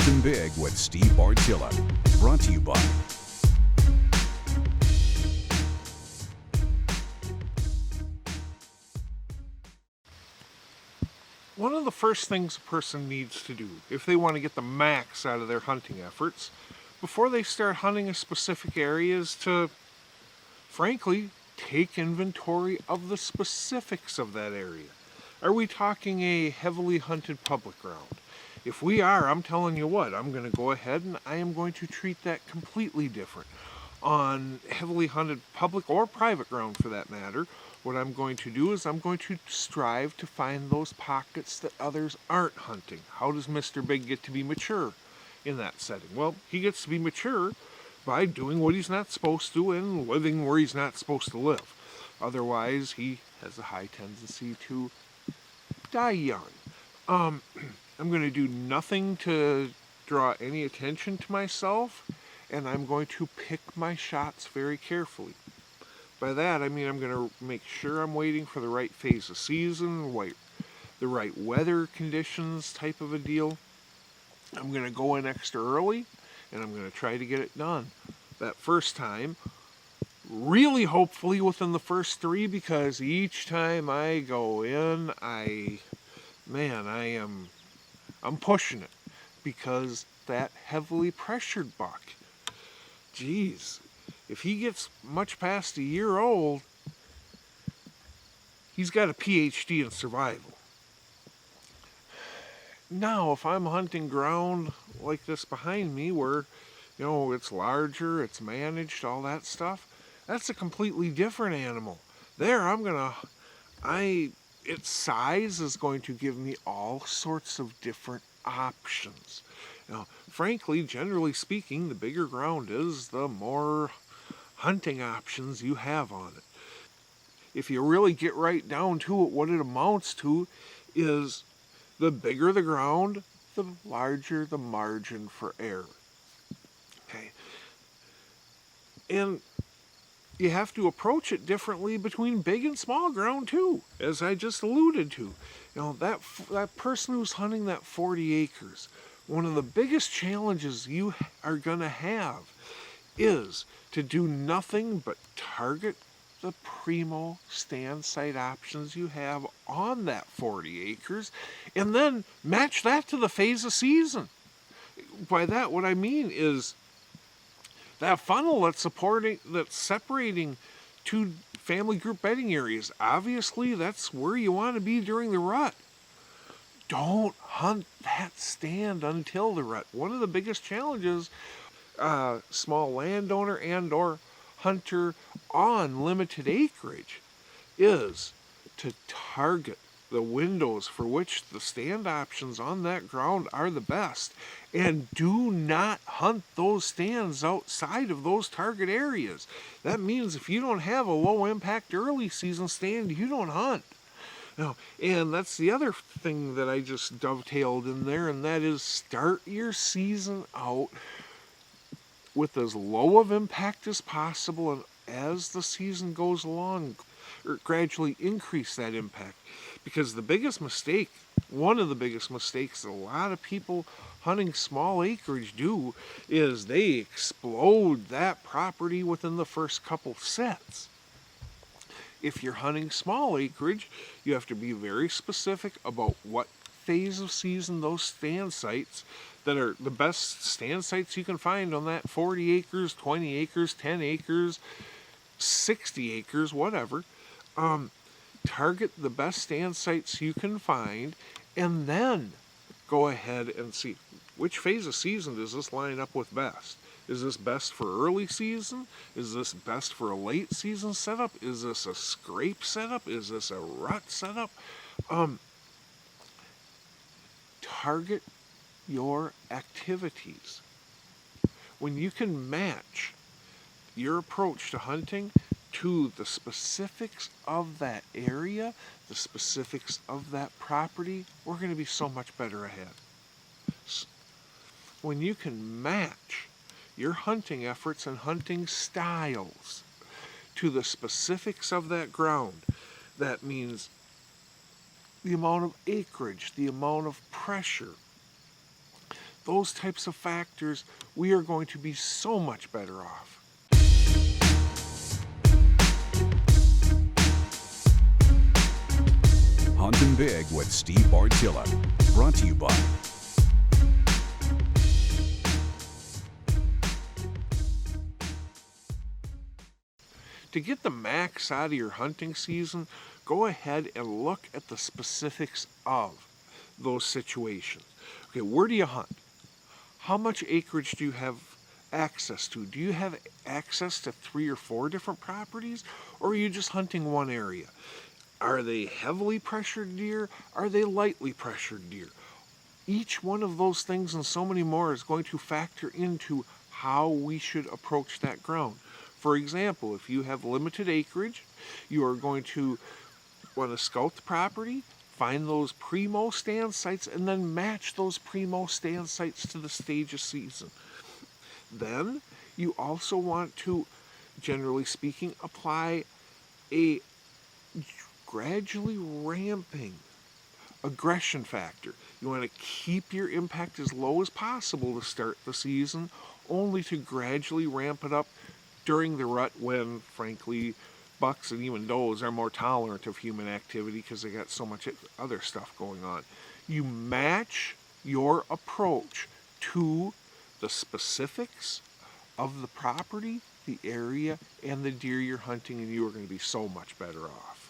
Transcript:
Hunting Big with Steve Bartilla. Brought to you by one of the first things a person needs to do if they want to get the max out of their hunting efforts before they start hunting a specific area is to, frankly, take inventory of the specifics of that area. Are we talking a heavily hunted public ground? If we are, I'm telling you what, I'm going to go ahead and I am going to treat that completely different. On heavily hunted public or private ground for that matter, what I'm going to do is I'm going to strive to find those pockets that others aren't hunting. How does Mr. Big get to be mature in that setting? Well, he gets to be mature by doing what he's not supposed to and living where he's not supposed to live. Otherwise, he has a high tendency to die young. I'm going to do nothing to draw any attention to myself, and I'm going to pick my shots very carefully. By that, I mean I'm going to make sure I'm waiting for the right phase of season, the right weather conditions type of a deal. I'm going to go in extra early, and I'm going to try to get it done that first time. Really, hopefully within the first 3, because each time I go in, I'm pushing it, because that heavily pressured buck, geez, if he gets much past a year old, he's got a PhD in survival. Now, if I'm hunting ground like this behind me where, it's larger, it's managed, all that stuff, that's a completely different animal. There, its size is going to give me all sorts of different options. Now, frankly, generally speaking, the bigger ground is, the more hunting options you have on it. If you really get right down to it, what it amounts to is the bigger the ground, the larger the margin for error. Okay. And you have to approach it differently between big and small ground too, as I just alluded to. That person who's hunting that 40 acres, one of the biggest challenges you are going to have is to do nothing but target the primo stand site options you have on that 40 acres and then match that to the phase of season. By that, what I mean is that funnel that's separating 2 family group bedding areas. Obviously, that's where you want to be during the rut. Don't hunt that stand until the rut. One of the biggest challenges small landowner and or hunter on limited acreage is to target the windows for which the stand options on that ground are the best, and do not hunt those stands outside of those target areas. That means if you don't have a low impact early season stand, you don't hunt. Now, and that's the other thing that I just dovetailed in there, and that is start your season out with as low of impact as possible, and as the season goes along, gradually increase that impact. Because one of the biggest mistakes that a lot of people hunting small acreage do is they explode that property within the first couple sets. If you're hunting small acreage, you have to be very specific about what phase of season those stand sites that are the best stand sites you can find on that 40 acres, 20 acres, 10 acres, 60 acres, whatever. Target the best stand sites you can find, and then go ahead and see which phase of season does this line up with best. Is this best for early season? Is this best for a late season setup? Is this a scrape setup? Is this a rut setup? Target your activities. When you can match your approach to hunting to the specifics of that area, the specifics of that property, we're going to be so much better ahead. When you can match your hunting efforts and hunting styles to the specifics of that ground, that means the amount of acreage, the amount of pressure, those types of factors, we are going to be so much better off. Hunting Big with Steve Bartilla. Brought to you by To get the max out of your hunting season, go ahead and look at the specifics of those situations. Okay, where do you hunt? How much acreage do you have access to? Do you have access to 3 or 4 different properties, or are you just hunting one area? Are they heavily pressured deer? Are they lightly pressured deer? Each one of those things and so many more is going to factor into how we should approach that ground. For example, if you have limited acreage, you are going to want to scout the property, find those primo stand sites, and then match those primo stand sites to the stage of season. Then you also want to, generally speaking, apply a gradually ramping aggression factor. You want to keep your impact as low as possible to start the season, only to gradually ramp it up during the rut when, frankly, bucks and even does are more tolerant of human activity because they got so much other stuff going on. You match your approach to the specifics of the property, the area, and the deer you're hunting, and you are going to be so much better off.